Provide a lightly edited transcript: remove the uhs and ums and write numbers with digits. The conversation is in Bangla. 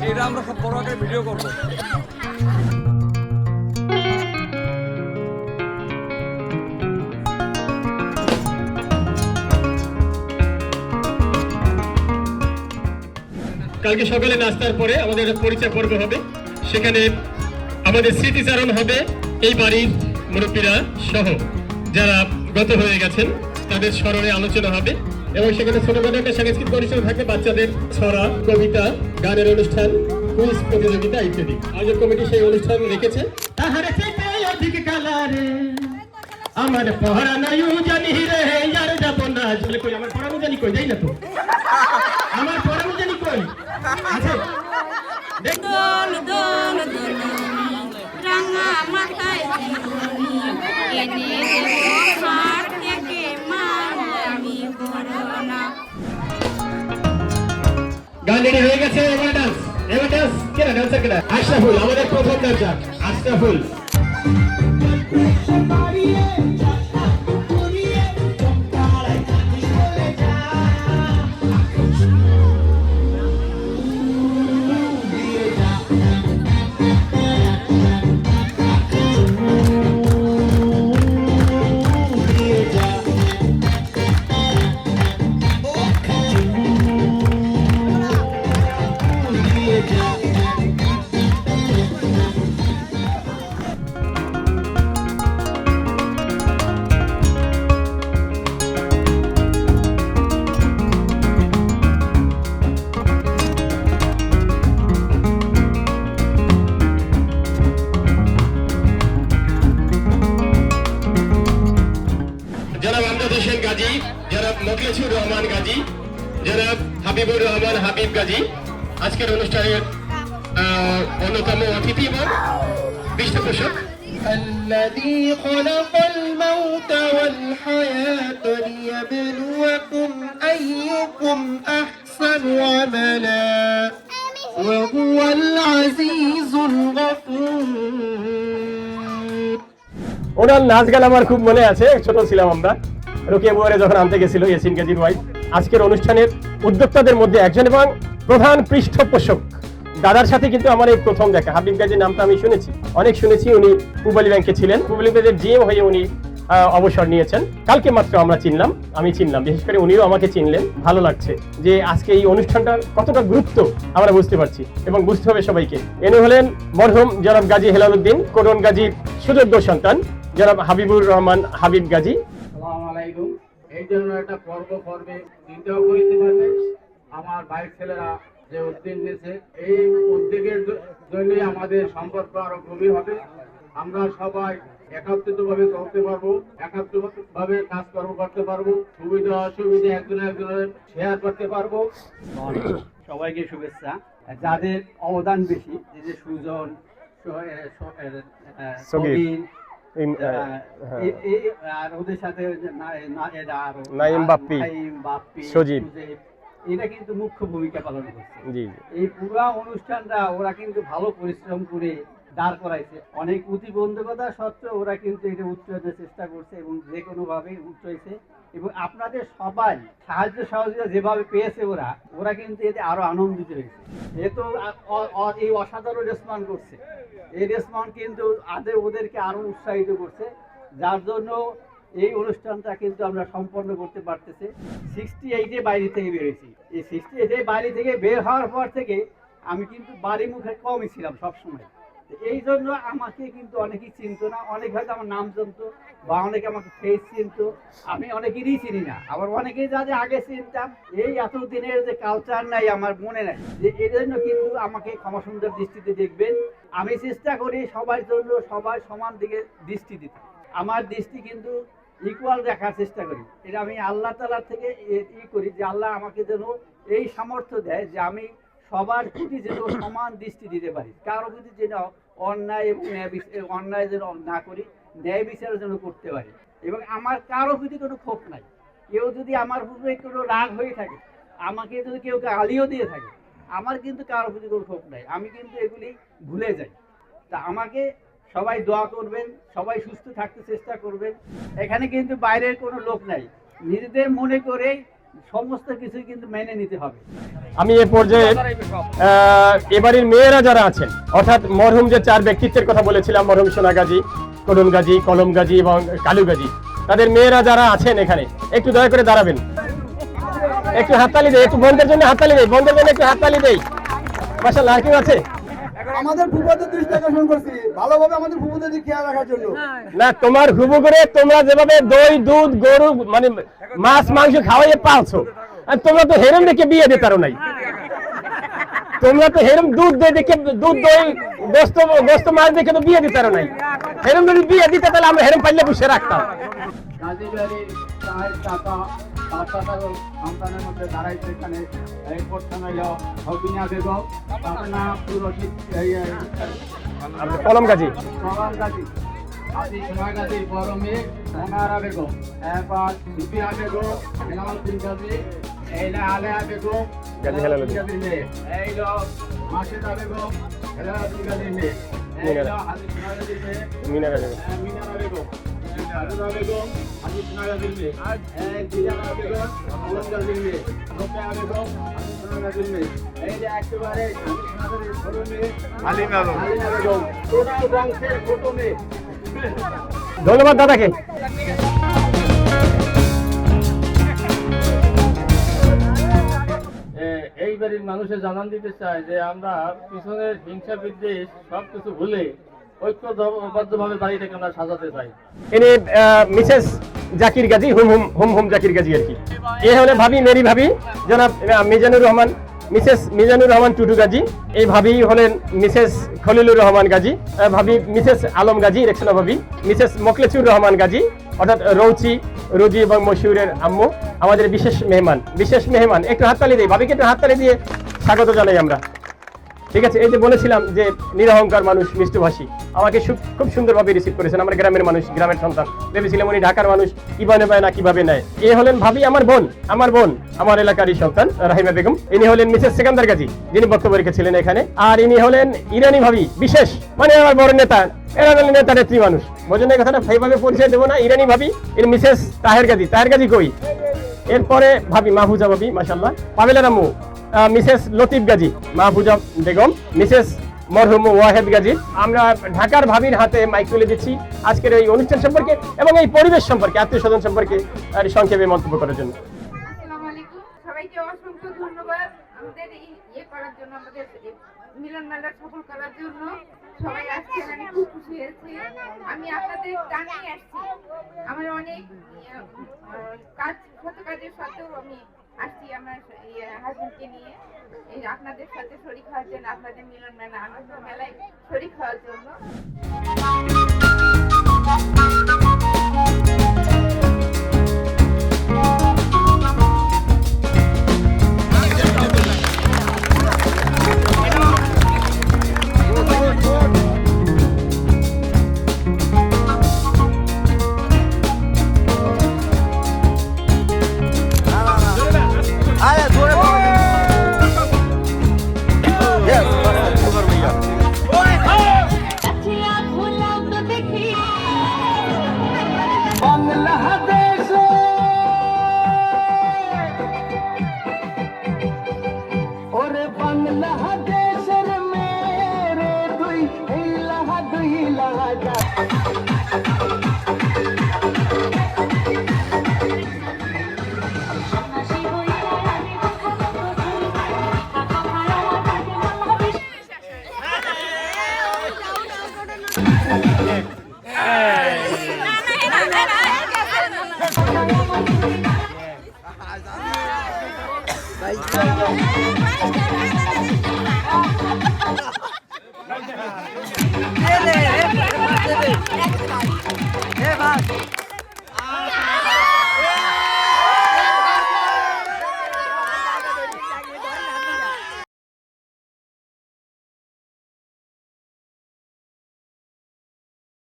এটা আমরা সব বড় আকারে ভিডিও করবো। কালকে সকালে নাস্তার পরে আমাদের একটা পরিচয় পর্ব হবে, সেখানে আমাদের স্মৃতিচারণ হবে এই বাড়ির মুরব্বীরা সহ যারা গত হয়ে গেছেন তাদের স্মরণে আলোচনা হবে এবং সেখানে ছোটখাটো একটা সাংস্কৃতিক অনুষ্ঠান থাকবে, বাচ্চাদের ছড়া, কবিতা, গানের অনুষ্ঠান, কুইজ প্রতিযোগিতা ইত্যাদি। আয়োজক কমিটি সেই অনুষ্ঠান রেখেছে। তাহারে চেয়ে অধিক কালারে আমার পড়ানো জানি রে ইয়ার যাব না চলে কই, আমার পড়ানো জানি কই, যাই না তো আমার পড়ানো জানি কই আছে। দোল দোল দোলনি রাঙা মাথায় শিরোনি এনে দেব হাত থেকে মান আমি করোনা। গান রেডি হয়ে গেছে, এবার ডান্স। কেনা ডান্সার কেনা? আশরাফুল, আমাদের প্রথম ডান্সার আশরাফুল। গাজী, যারা মোখলেছুর রহমান গাজী, যারা হাবিবুর রহমান হাবিব গাজী আজকের অনুষ্ঠানের অন্যতম অতিথি এবং পৃষ্ঠপোষক। الذي خلق الموت والحياة ليبلوكم أيكم أحسن عملا وهو العزيز الغفور। ওনার নাচ গান আমার খুব মনে আছে, ছোট ছিলাম আমরা, রোকেয়া বুয়ারে যখন আনতে গেছিল ইয়াসিন গাজীর ওয়াইফ। আজকের অনুষ্ঠানের উদ্যোক্তাদের মধ্যে একজন এবং প্রধান পৃষ্ঠপোষক দাদার সাথে কিন্তু আমার এই প্রথম দেখা। হাবিব গাজীর নামটা আমি শুনেছি, অনেক শুনেছি। উনি পূবালী ব্যাংকে ছিলেন, পূবালী ব্যাংকের জিএম হয়ে উনি অবসর নিয়েছেন। কালকে মাত্র আমরা চিনলাম, আমি চিনলাম, বিশেষ করে উনিও আমাকে চিনলেন। ভালো লাগছে যে আজকে এই অনুষ্ঠানটার কতটা গুরুত্ব আমরা বুঝতে পারছি এবং বুঝতে হবে সবাইকে। এনে হলেন মরহুম জনাব গাজী হেলাল উদ্দিন, কোরন গাজীর সুযোগ্য সন্তান জনাব হাবিবুর রহমান হাবিব গাজী। আসসালামু আলাইকুম। এই জন্য একটা পর্বে চিন্তাও করিতে পারবে আমার ভাই ছেলেরা যে উদ্যোগ নিয়েছে, এই উদ্যোগের জন্যই আমাদের সম্পর্ক আরো গভীর হবে। আমরা সবাই একাত্রিতভাবে চলতে পারবো, একাত্রিতভাবে কাজকর্ম করতে পারবো, সুবিধা অসুবিধা একজনের শেয়ার করতে পারবো। সবাইকে শুভেচ্ছা। যাদের অবদান বেশি, যে সুজন, আর ওদের সাথে নাইম বাপ্পি, সজীব, এটা কিন্তু মুখ্য ভূমিকা পালন করছে। এই পুরো অনুষ্ঠানটা ওরা কিন্তু ভালো পরিশ্রম করে দাঁড় করাইছে। অনেক প্রতিবন্ধকতা সত্ত্বেও ওরা কিন্তু এটা উচ্চারণের চেষ্টা করছে এবং যে কোনো ভাবে উচ্চাইছে। এবং আপনাদের সবাই সাহায্য সহযোগিতা যেভাবে পেয়েছে ওরা কিন্তু এতে আরো আনন্দিত হয়েছে। এ তো এই অসাধারণ রেসপন্স করছে, এই রেসপন্স কিন্তু ওদেরকে আরো উৎসাহিত করছে, যার জন্য এই অনুষ্ঠানটা কিন্তু আমরা সম্পন্ন করতে পারতেছি। 68-এ বাইরে থেকে বেরিয়েছি। এই 68-এ বাইরে থেকে বের হওয়ার পর থেকে আমি কিন্তু বাড়ি মুখে কমই ছিলাম সবসময়। এই জন্য আমাকে কিন্তু অনেকেই চিনতো না, অনেক হয়তো আমার নাম জানতো বা অনেকে আমাকে ফেস চিনতো, আমি অনেকেরই চিনি না। আবার অনেকেই যা আগে চিনতাম, এই এতদিনের যে কালচার নাই আমার মনে নাই, যে এই জন্য কিন্তু আমাকে ক্ষমা সুন্দর দৃষ্টিতে দেখবেন। আমি চেষ্টা করি সবার জন্য সবার সমান দিকে দৃষ্টি দিতে। আমার দৃষ্টি কিন্তু ইকুয়াল দেখার চেষ্টা করি। এটা আমি আল্লাহ তাআলার থেকে করি যে আল্লাহ আমাকে যেন এই সামর্থ্য দেয় যে আমি সবার প্রতি যেন সমান দৃষ্টি দিতে পারি, কারো প্রতি যেন অন্যায় অন্যায় যেন না করি, ন্যায় বিচার যেন করতে পারি। এবং আমার কারো প্রতি কোনো ক্ষোভ নাই। কেউ যদি আমার প্রতি কোনো রাগ হয়ে থাকে, আমাকে যদি কেউ গালিও দিয়ে থাকে, আমার কিন্তু কারো প্রতি কোনো ক্ষোভ নাই, আমি কিন্তু এগুলি ভুলে যাই। তা আমাকে সবাই দোয়া করবেন, সবাই সুস্থ থাকতে চেষ্টা করবেন। এখানে কিন্তু বাইরের কোনো লোক নাই, নিজেদের মনে করে সমস্ত কিছুই কিন্তু মেনে নিতে হবে। আমি এ পর্যায়ে এবারের মেয়েরা যারা আছেন, অর্থাৎ মরহুম যে 4 ব্যক্তিত্বের কথা বলেছিলাম, মরহুম সোনা গাজী, কলম গাজী, কলম গাজী এবং কালু গাজী, তাদের মেয়েরা যারা আছেন এখানে একটু দয়া করে দাঁড়াবেন, একটু হাততালি দেয়, একটু বোনদের জন্য হাততালি দেয়, বোনদের জন্য একটু হাততালি দেই। মাশাআল্লাহ, আর কেউ আছে? আমাদের ফুফাদের দৃষ্টি আকর্ষণ করছি ভালোভাবে আমাদের ফুফাদের দিকে খেয়াল রাখার জন্য। না, তোমার হুবু করে তোমরা যেভাবে দই, দুধ, গরু মানে মাছ মাংস খাওয়াইয়ে পালছো, আর তোমরা তো হেরেম দেখে বিয়ে দিতে পারো নাই। তোমরা তো হেরেম দুধ দই দেখে, দুধ দই গোস্ত মাছ দেখে তো বিয়ে দিতে পারো নাই। হেরেম যদি বিয়ে দিতে তাহলে আমরা হেরেম পাইলে বসে রাখতাম। গাজী বাড়ির চায়ের টাকা 5 সন্তানের মধ্যে দাঁড়াইছে এখানে। এই প্রথম হইল হবিনা বেগম, তার নাম পুরোহিত কলম গাজী, কলম গাজী, আদি সোনা গাজীর বড় মেয়ে মনারা বেগম, এরপর সুফিয়া বেগম, হেলালুদ্দিন গাজী, এইলা আলেয়া বেগম, গাজী হেলালুদ্দিন গাজীর মেয়ে, এইল মাসিদা বেগম, হেলালুদ্দিন গাজীর মেয়ে, এইল আদি সোনা গাজীর মেয়ে মিনারা বেগম, মিনারা বেগম, আদুরা বেগম, আদি সোনা গাজীর মেয়ে, জিজানা বেগম, কলম গাজীর মেয়ে, রোকেয়া বেগম, আদি সোনা গাজীর মেয়ে, এই যে একেবারে আদি সোনা গাজীর ছোট মেয়ে আলিনা বেগম, ছোট বংশের ছোট মেয়ে। ধন্যবাদ দাদাকে। এই বাড়ির মানুষের জানান দিতে চাই যে আমরা পিছনের হিংসা বিদ্বেষ সবকিছু ভুলে ঐক্যবদ্ধভাবে বাড়িটাকে আমরা সাজাতে চাই। ইনি মিসেস জাকির গাজী, হুম জাকির গাজী আর কি। এ হলে ভাবি, মেরি ভাবি, জনাব মিজানুর রহমান, মিসেস মিজানুর রহমান টুটু গাজী। এই ভাবি হলেন মিসেস খলিলুর রহমান গাজী, ভাবি মিসেস আলম গাজী, রেক্সনা ভাবি, মিসেস মোকলেচুর রহমান গাজী, অর্থাৎ রৌচি, রুজি এবং মশিউরের আম্মু, আমাদের বিশেষ মেহমান। একটু হাততালি দিই, ভাবিকে একটু হাততালি দিয়ে স্বাগত জানাই আমরা। ঠিক আছে, এই যে বলেছিলাম যে নিরহংকার মানুষ, মিষ্টভাষী, আমাকে খুব সুন্দরভাবে রিসিভ করেছেন। আমার গ্রামের মানুষ, গ্রামের সন্তান, ভেবেছিলাম উনি ঢাকার মানুষ, কিভাবে পায় না কিভাবে নেয়। এ হলেন ভাবি, আমার বোন, আমার এলাকারই সন্তান রাহিমা বেগম। ইনি হলেন মিসেস সেকান্দার গাজী, যিনি বক্তব্য রেখেছিলেন এখানে। আর ইনি হলেন ইরানি ভাবি, বিশেষ মানে আমার বড় নেতা, এরা হলেন নেতা নেত্রী মানুষ, বোঝেন এই কথাটা, সেইভাবে পরিচয় দেবো না। ইরানি ভাবি, এর মিসেস তাহের গাজী কই। এরপরে ভাবি মাহফুজা ভাবি, মাশাআল্লাহ, পাবেলার আম্মু মিসেস লতিফ গাজী, মাহফুজা বেগম, মিসেস মরহুম ওয়াহেদ গাজী। আমরা ঢাকার ভাবির হাতে মাইক তুলে দিচ্ছি আজকের এই অনুষ্ঠান সম্পর্কে এবং এই পরিবেশ সম্পর্কে, আত্মীয় স্বজন সম্পর্কে সংক্ষেপে মন্তব্য করার জন্য। আসসালামু আলাইকুম, সবাইকে অসংখ্য ধন্যবাদ আমাদের করার জন্য, আমাদের মিলন মেলা সফল করার জন্য। সবাই আসছেন, আমি খুব খুশি হয়েছি। আমি আপনাদের টানে আসছি, আমার অনেক ছোট কাজের সাথেও আমি আসছি আমার হাজবেন্ডকে নিয়ে আপনাদের সাথে শরীক হওয়ার জন্য, আপনাদের মিলন মেলা আনন্দ মেলায় শরীক হওয়ার জন্য। Bye.